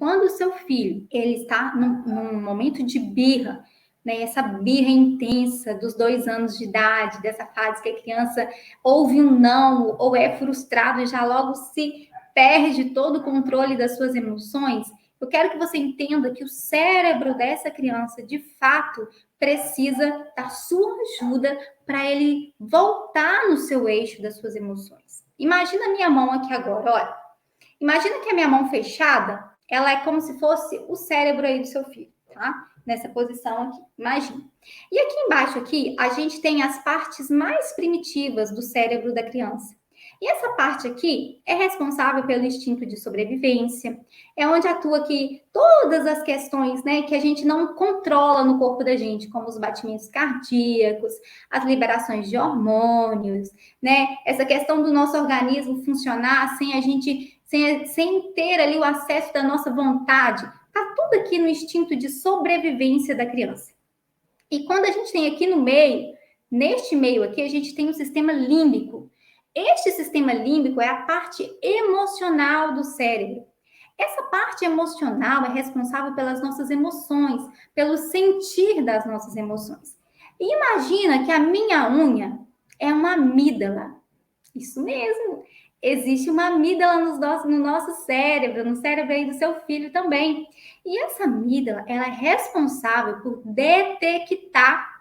quando o seu filho ele está num momento de birra, né, essa birra intensa dos 2 anos de idade, dessa fase que a criança ouve um não ou é frustrado e já logo se perde todo o controle das suas emoções, eu quero que você entenda que o cérebro dessa criança, de fato, precisa da sua ajuda para ele voltar no seu eixo das suas emoções. Imagina a minha mão aqui agora, olha. Imagina que a minha mão fechada, ela é como se fosse o cérebro aí do seu filho, tá? Nessa posição aqui, imagina. E aqui embaixo aqui, a gente tem as partes mais primitivas do cérebro da criança. E essa parte aqui é responsável pelo instinto de sobrevivência, é onde atua aqui todas as questões, né, que a gente não controla no corpo da gente, como os batimentos cardíacos, as liberações de hormônios, né, essa questão do nosso organismo funcionar sem a gente, sem ter ali o acesso da nossa vontade, tá tudo aqui no instinto de sobrevivência da criança. E quando a gente tem aqui no meio, neste meio aqui, a gente tem o sistema límbico. Este sistema límbico é a parte emocional do cérebro. Essa parte emocional é responsável pelas nossas emoções, pelo sentir das nossas emoções. E imagina que a minha unha é uma amígdala. Isso mesmo. Existe uma amígdala no nosso cérebro, no cérebro aí do seu filho também. E essa amígdala, ela é responsável por detectar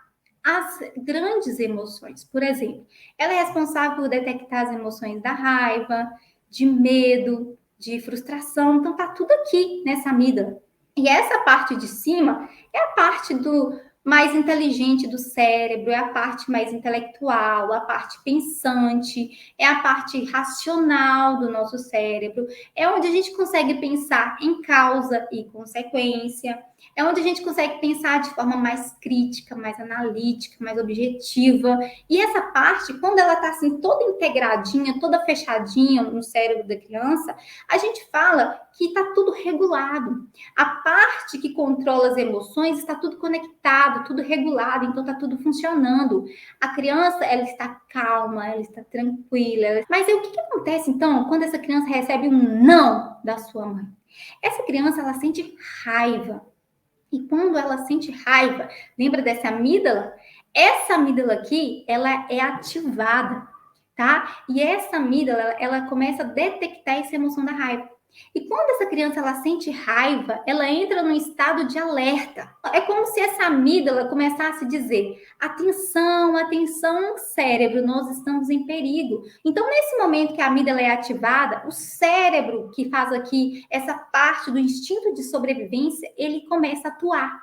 as grandes emoções. Por exemplo, ela é responsável por detectar as emoções da raiva, de medo, de frustração. Então, tá tudo aqui nessa amígdala. E essa parte de cima é a parte do mais inteligente do cérebro, é a parte mais intelectual, a parte pensante, é a parte racional do nosso cérebro, é onde a gente consegue pensar em causa e consequência, é onde a gente consegue pensar de forma mais crítica, mais analítica, mais objetiva. E essa parte, quando ela está assim toda integradinha, toda fechadinha no cérebro da criança, a gente fala que está tudo regulado. A parte que controla as emoções está tudo conectado, tudo regulado, então está tudo funcionando. A criança, ela está calma, ela está tranquila. Mas aí, o que acontece, então, quando essa criança recebe um não da sua mãe? Essa criança, ela sente raiva. E quando ela sente raiva, lembra dessa amígdala? Essa amígdala aqui, ela é ativada, tá? E essa amígdala, ela começa a detectar essa emoção da raiva. E quando essa criança ela sente raiva, ela entra num estado de alerta. É como se essa amígdala começasse a dizer: atenção, atenção, cérebro, nós estamos em perigo. Então, nesse momento que a amígdala é ativada, o cérebro que faz aqui essa parte do instinto de sobrevivência, ele começa a atuar.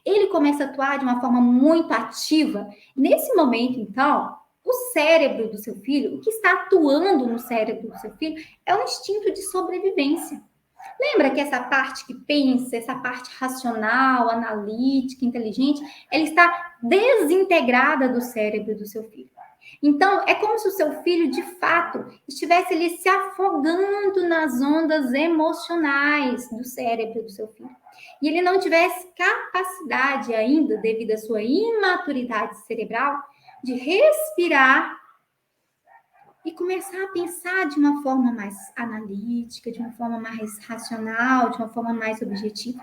Ele começa a atuar de uma forma muito ativa. Nesse momento, então, o cérebro do seu filho, o que está atuando no cérebro do seu filho é o instinto de sobrevivência. Lembra que essa parte que pensa, essa parte racional, analítica, inteligente, ela está desintegrada do cérebro do seu filho. Então, é como se o seu filho, de fato, estivesse ali se afogando nas ondas emocionais do cérebro do seu filho. E ele não tivesse capacidade ainda, devido à sua imaturidade cerebral, de respirar e começar a pensar de uma forma mais analítica, de uma forma mais racional, de uma forma mais objetiva.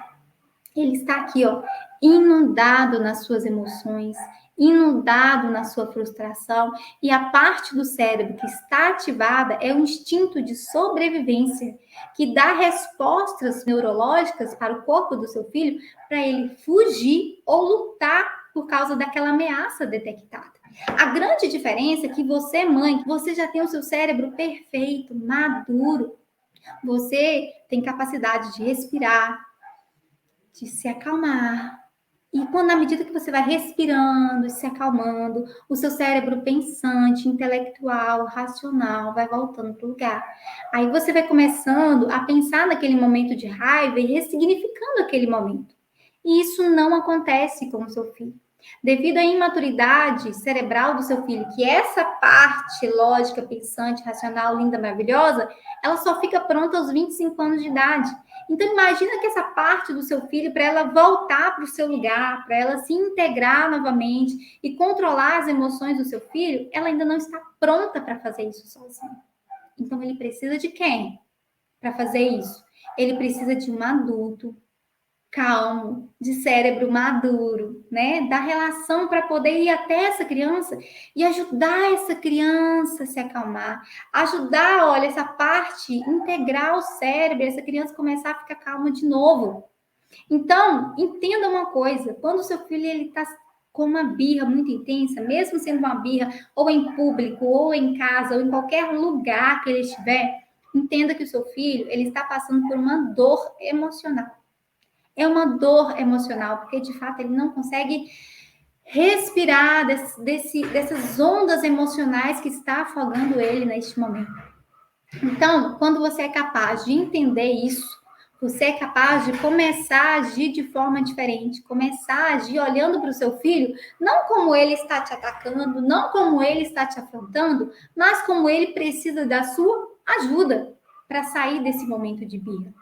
Ele está aqui, ó, inundado nas suas emoções, inundado na sua frustração, e a parte do cérebro que está ativada é o instinto de sobrevivência, que dá respostas neurológicas para o corpo do seu filho para ele fugir ou lutar por causa daquela ameaça detectada. A grande diferença é que você, mãe, você já tem o seu cérebro perfeito, maduro. Você tem capacidade de respirar, de se acalmar. E quando, na medida que você vai respirando e se acalmando, o seu cérebro pensante, intelectual, racional, vai voltando para o lugar. Aí você vai começando a pensar naquele momento de raiva e ressignificando aquele momento. E isso não acontece com o seu filho. Devido à imaturidade cerebral do seu filho, que essa parte lógica, pensante, racional, linda, maravilhosa, ela só fica pronta aos 25 anos de idade. Então, imagina que essa parte do seu filho, para ela voltar para o seu lugar, para ela se integrar novamente e controlar as emoções do seu filho, ela ainda não está pronta para fazer isso sozinha. Então, ele precisa de quem para fazer isso? ele precisa de um adulto calmo, de cérebro maduro, né? Da relação para poder ir até essa criança e ajudar essa criança a se acalmar, ajudar, olha, essa parte integrar o cérebro, essa criança começar a ficar calma de novo. Então, entenda uma coisa, quando o seu filho ele está com uma birra muito intensa, mesmo sendo uma birra ou em público, ou em casa, ou em qualquer lugar que ele estiver, entenda que o seu filho ele está passando por uma dor emocional. É uma dor emocional, porque de fato ele não consegue respirar dessas ondas emocionais que está afogando ele neste momento. Então, quando você é capaz de entender isso, você é capaz de começar a agir de forma diferente, começar a agir olhando para o seu filho, não como ele está te atacando, não como ele está te afrontando, mas como ele precisa da sua ajuda para sair desse momento de birra.